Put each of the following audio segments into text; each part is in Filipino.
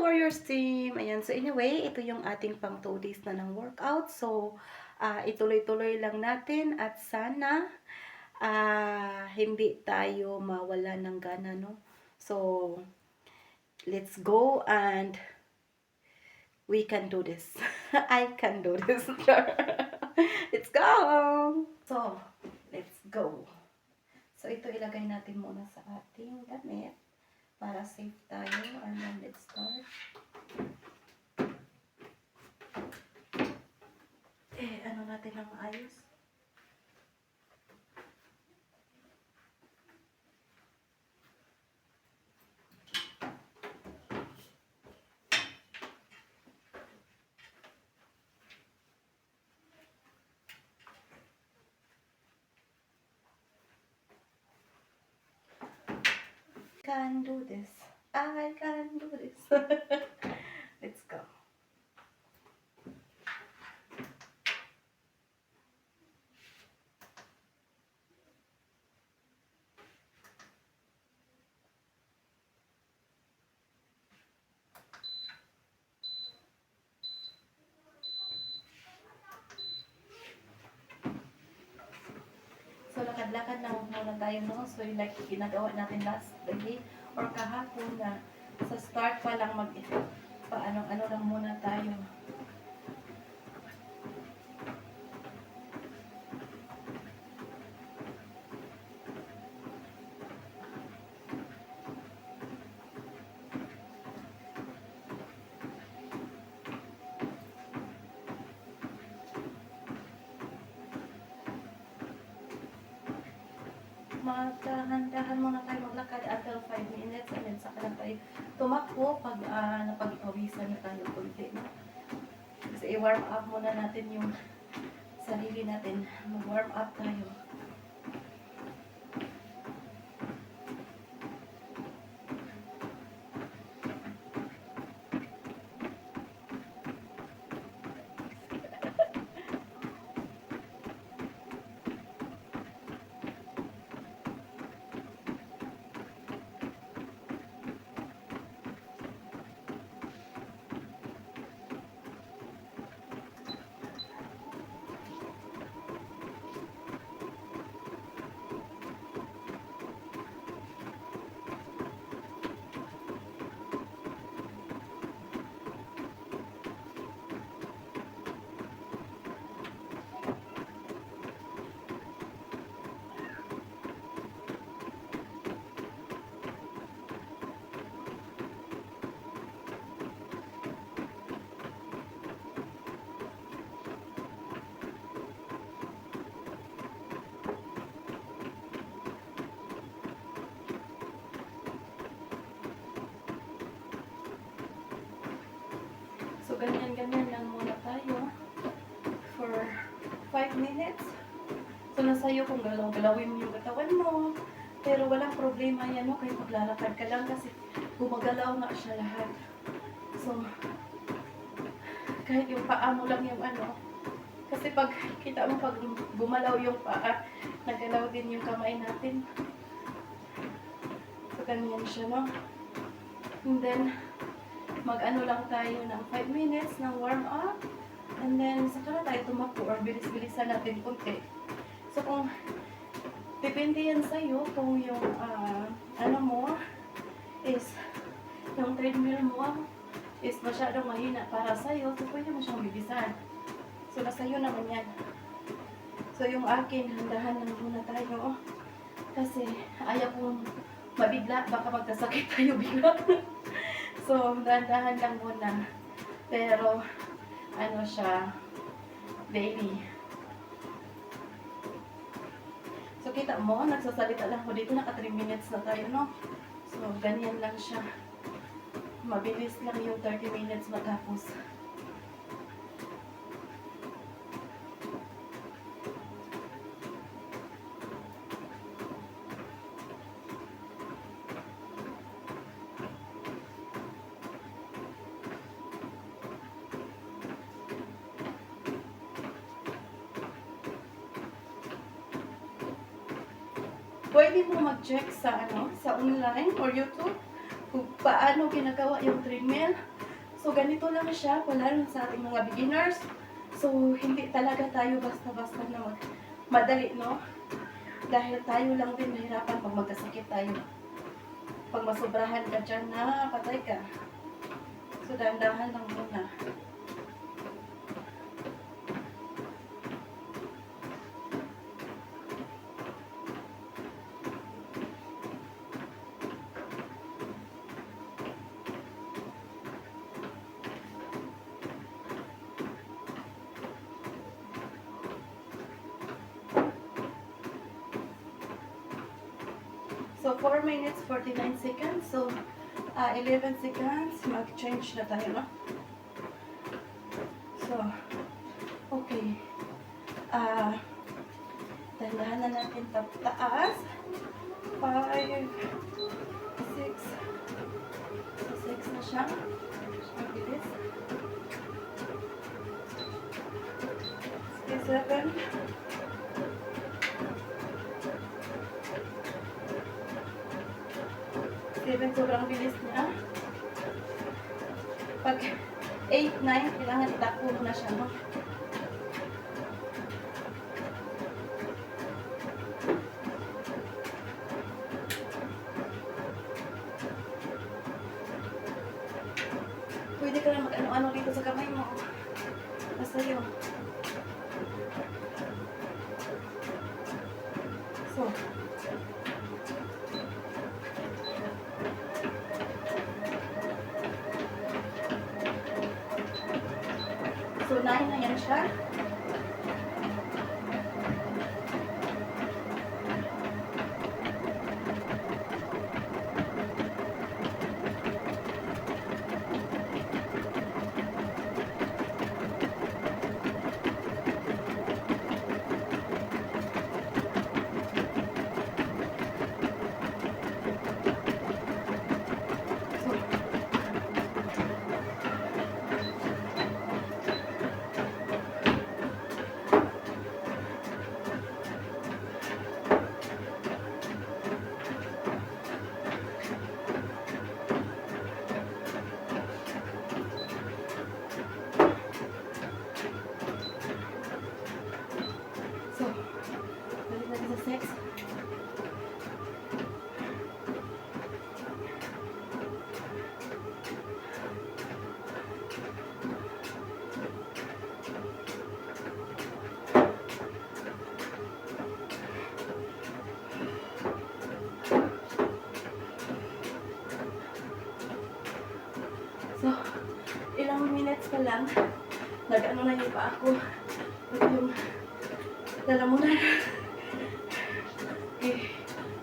Warriors team! Ayan, so anyway, ito yung ating pang 2 days na ng workout. So, ituloy-tuloy lang natin at sana hindi tayo mawala ng gana, no? So, let's go and we can do this. I can do this. Let's go! So, let's go. So, ito ilagay natin muna sa ating damit para safe tayo. And then, let's start. Ano natin ang ayos? Can do this. I can do this. Let's go. So, lakad-lakad lang muna tayo, no? So, yung like ginagawa natin last day or kahapon na sa start pa lang ano lang muna tayo. Magdahan-dahan muna tayo maglakad until 5 minutes and then saka lang tayo tumakbo pag napag-pawisan na tayo kunti, no? Kasi i-warm up muna natin yung sarili natin. Mag-warm up tayo. So, ganyan-ganyan lang muna tayo for 5 minutes. So, nasa iyo kung galaw-galawin mo yung katawan mo. Pero walang problema yan, no? Kahit maglalakad ka lang kasi gumagalaw nga siya lahat. So, kahit yung paa mo lang yung ano. Kasi pag kita mo pag gumalaw yung paa, nagalaw din yung kamay natin. So, ganyan siya, no? And then, mag-ano lang tayo ng 5 minutes ng warm up. And then, saka na tayo tumakbo or bilis-bilisan natin kunti. So, kung depende yan sa'yo kung yung ano mo is yung treadmill mo is masyadong mahina para sa'yo, so pwede mo siyang bilisan. So, nasa iyo naman yan. So, yung akin, handahan lang muna tayo. Kasi, ayaw kong mabigla, baka magkasakit tayo bigla. So, dahan-dahan lang muna. Pero, ano siya, daily. So, kita mo, nagsasalita lang ko dito, naka 3 minutes na tayo, no? So, ganyan lang siya. Mabilis lang yung 30 minutes matapos. Pwede mo mag-check sa sa online or YouTube kung paano ginagawa yung treadmill. So, ganito lang siya, wala lang sa ating mga beginners. So, hindi talaga tayo basta-basta na madali, no? Dahil tayo lang din mahirapan pag magkasakit tayo. Pag masobrahan ka dyan na patay ka. So, dahan-dahan lang muna. So, 4 minutes, 49 seconds. So, 11 seconds, mag-change na tayo, no? So, okay. Dahan na natin taas. 5, 6. So, 6 na siya. Ang bilis. 7. 7, sobrang bilis niya. Pag 8, 9, kailangan itakbo mo na siya, no? Pwede ka na mag-ano-ano dito sa kamay mo. Basta yun. So, So, 9 na yan siya. So, ilang minutes pa lang, nag-ano na yung paa ko. Yung lalamunan.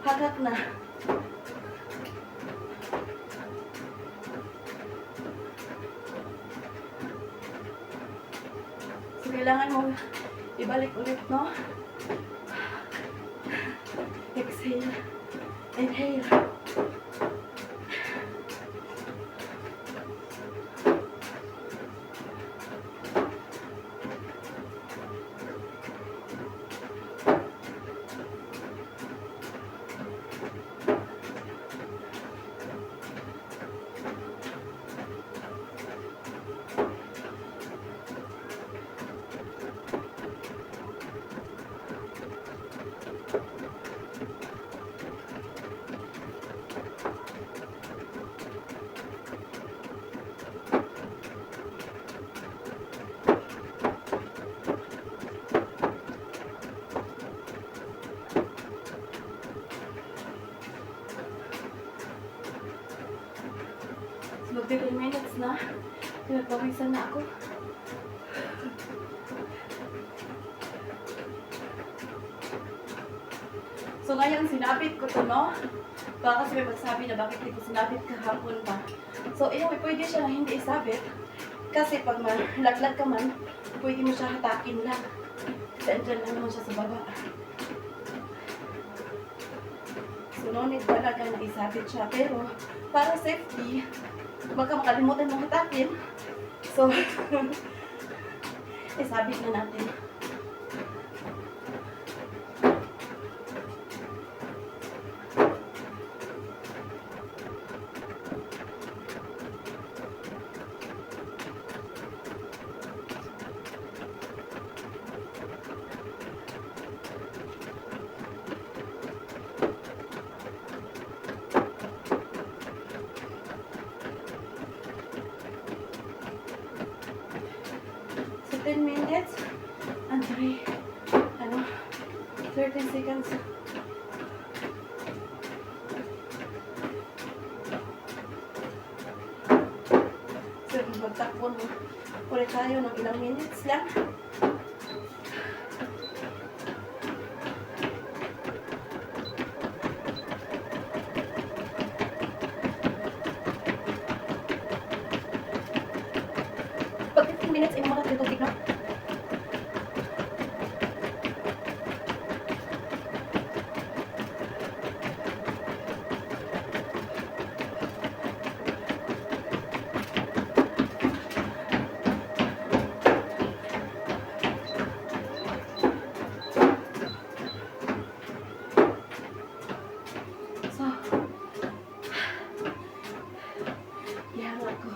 Hagak na. So, kailangan mo ibalik ulit, no? Exhale. Inhale. Magbe 10 minutes na. Pinagpawisan na ako. So ngayon, sinabit ko to, no? Baka kasi may magsabi na bakit dito sinabit kahapon pa. So, pwede siya na hindi isabit. Kasi pag malaglag ka man, pwede mo siya hatakin lang. Kasi andyan lang naman siya sa baba. So, no need talaga na isabit siya. Pero, para safety, baka makalimutan mong hatakin. So, isabit na natin. 14 minutes and 30 seconds. So, magtakbo ulit tayo ng ilang minutes lang. Pag 15 minutes, ay mga tubig, no? So, yan ako.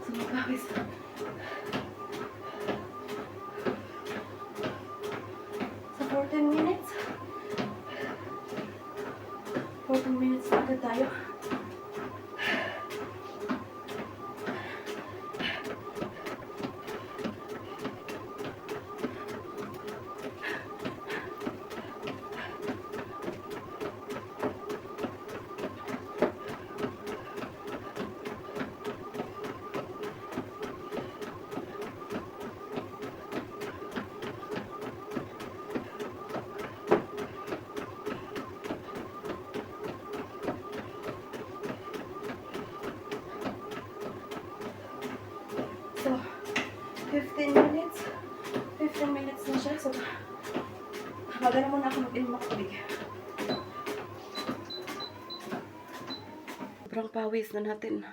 Sumagawis. Sa 14 minutes. 14 minutes na agad tayo. So, 15 minutes. 15 minutes na siya. So, magana muna ako mag-inom ng tubig. Sobrang pawis na natin.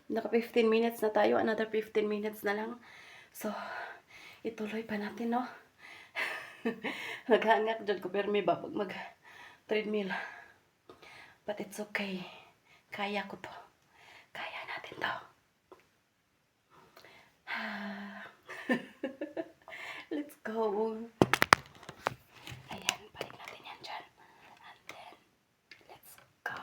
Naka 15 minutes na tayo. Another 15 minutes na lang. So, ituloy pa natin, no? Naghangak dyan ko pero may babag mag-treadmill. But it's okay. Kaya ko to. Kaya natin to. Let's go. Ayan, balik natin yan dyan. And then, let's go.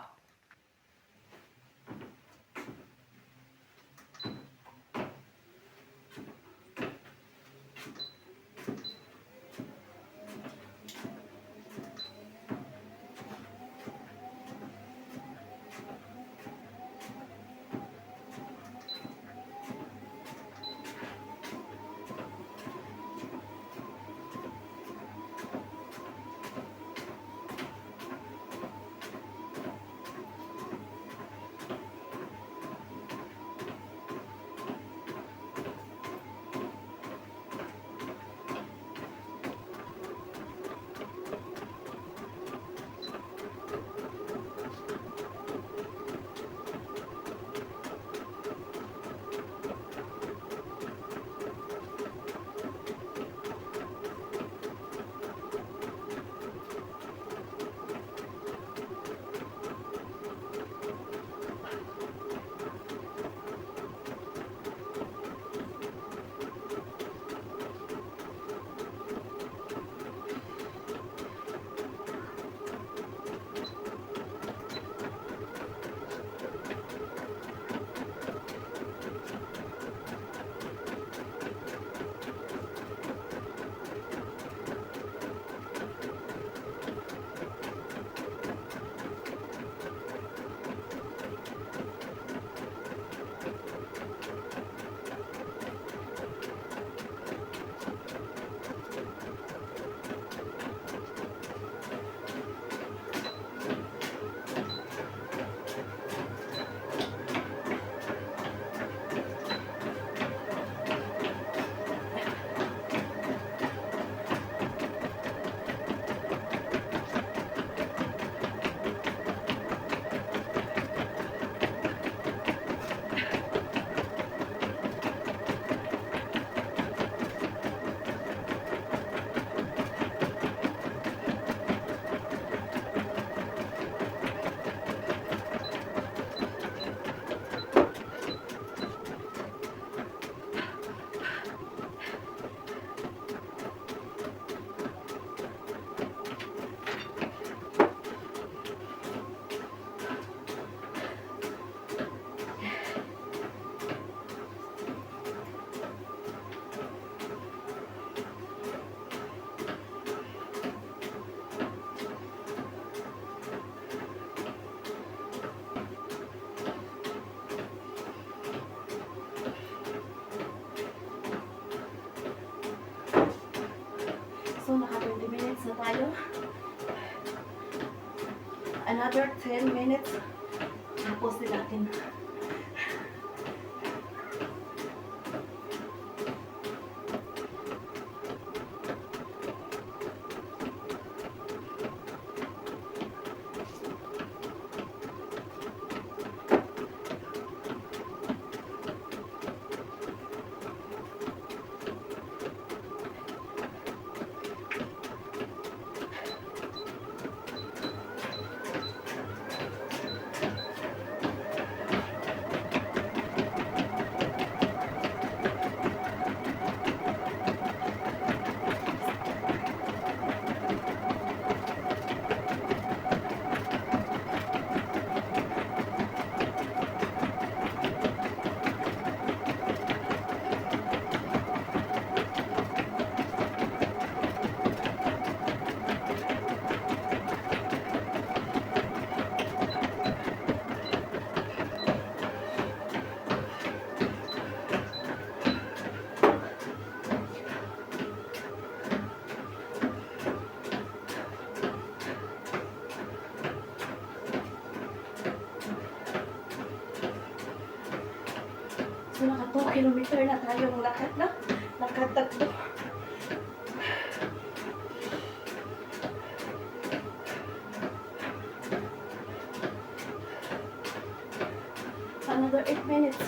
So, naka 20 minutes na tayo. Another 10 minutes. Tapos din natin. So, naka 2 kilometer na tayong lakad na. Nakatatlo. Another 8 minutes.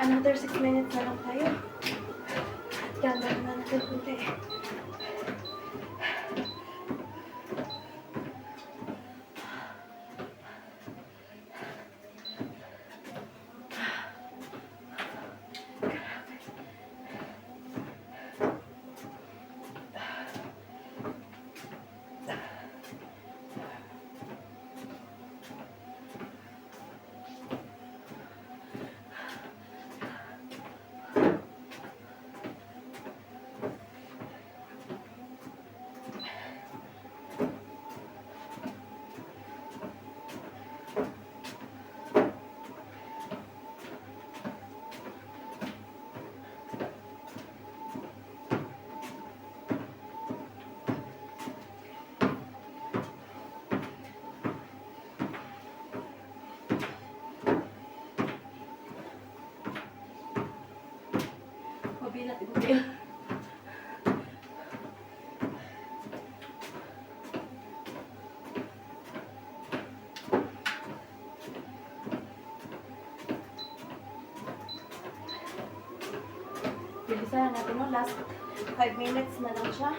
Another 6 minutes na lang tayo. Ganda na natin kunti. Mabilat ito kayo. Bilisan natin, no? Last 5 minutes na lang siya.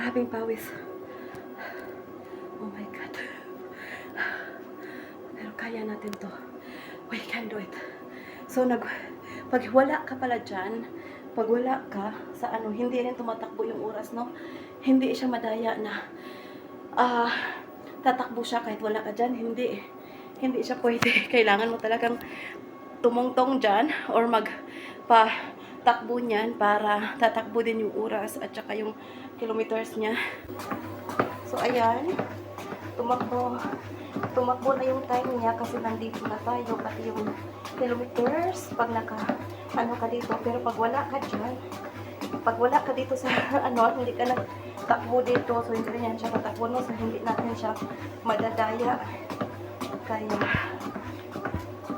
Grabing pawis. Oh my God. Pero kaya natin to. We can do it. So, pag wala ka pala dyan, pag wala ka sa ano, hindi rin tumatakbo yung oras, no? Hindi siya madaya na tatakbo siya kahit wala ka dyan. Hindi siya pwede. Kailangan mo talagang tumungtong dyan or magpa-takbo niyan para tatakbo din yung oras at saka yung kilometers niya. So, ayan. Tumakbo na yung time niya kasi nandito na tayo. Pati yung kilometers pag ano ka dito. Pero pag wala ka dyan, pag wala ka dito sa ano, hindi ka nagtakbo dito. So, hindi rin yan siya tatakbo, no? So, hindi natin siya madadaya. Kaya,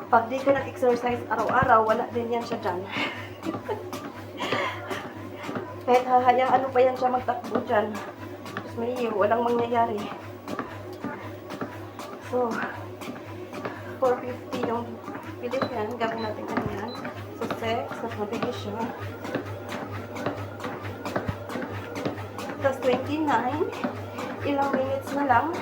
pag di ka nag-exercise araw-araw, wala din yan siya dyan. Kahit hahayaan ano pa yan siya magtakbo dyan. Tapos may walang mangyayari. So, 450 yung pilit yan. Gawin natin ano yan. So, 6. Nagmabigay siya. Tapos 29. Ilang minutes na lang.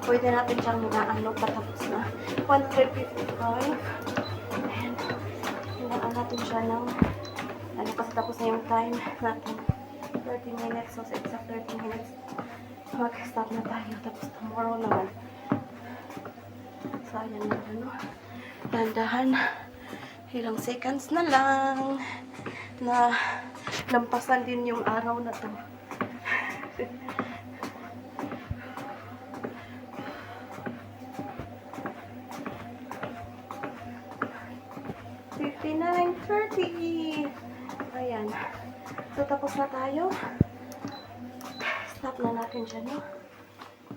Pwede natin siyang ano, patapos na 155. And hinaan natin siya ng ano, kasi tapos na yung time natin 30 minutes. So, sa exact 30 minutes mag-stop na tayo. Tapos tomorrow naman. So, ayan na ano. Dandahan. Ilang seconds na lang na lampasan din yung araw na to. 59:30. Ayan. So, tapos na tayo. Stop na natin siya, no?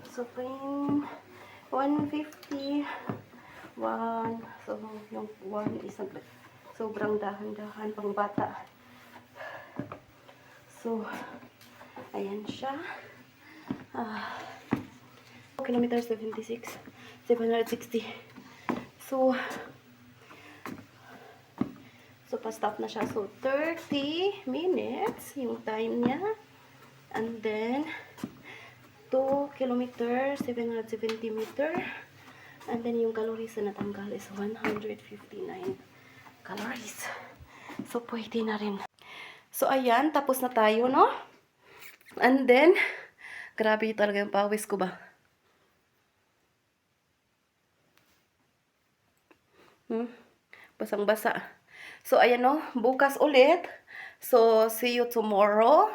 So, 150. 1. So, yung 1 is sobrang dahan-dahan pang bata. So, ayan siya. Kilometers 76. 760. So, pa-stop na siya. So, 30 minutes yung time niya. And then, 2 kilometers, 770 meter. And then, yung calories na natanggal is 159 calories. So, pwede na rin. So, ayan. Tapos na tayo, no? And then, grabe talaga yung pawis ko ba? Basang-basa. So, ayan no, bukas ulit. So, see you tomorrow.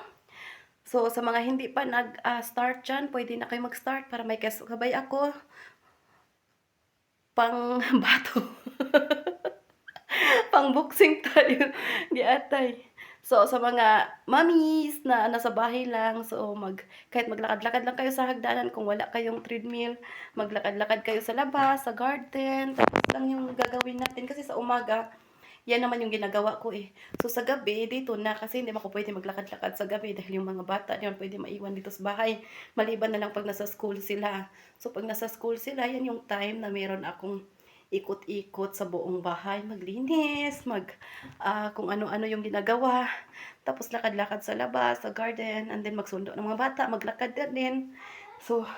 So, sa mga hindi pa nag-start dyan, pwede na kayo mag-start para may kasabay ako. Pang bato. Pang boxing tayo. Giatay. So, sa mga mommies na nasa bahay lang, so kahit maglakad-lakad lang kayo sa hagdanan, kung wala kayong treadmill, maglakad-lakad kayo sa labas, sa garden, tapos lang yung gagawin natin. Kasi sa umaga, yan naman yung ginagawa ko eh. So, sa gabi, dito na, kasi hindi ako pwede maglakad-lakad sa gabi dahil yung mga bata yun pwede maiwan dito sa bahay. Maliban na lang pag nasa school sila. So, pag nasa school sila, yan yung time na meron akong ikot-ikot sa buong bahay, maglinis, kung ano-ano yung ginagawa. Tapos lakad-lakad sa labas, sa garden, and then magsundo ng mga bata, maglakad din. So,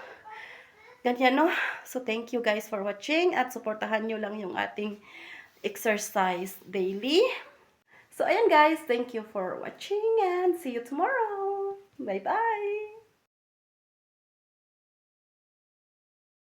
ganyan no? So, thank you guys for watching at supportahan nyo lang yung ating exercise daily. So, ayan guys, thank you for watching and see you tomorrow. Bye-bye!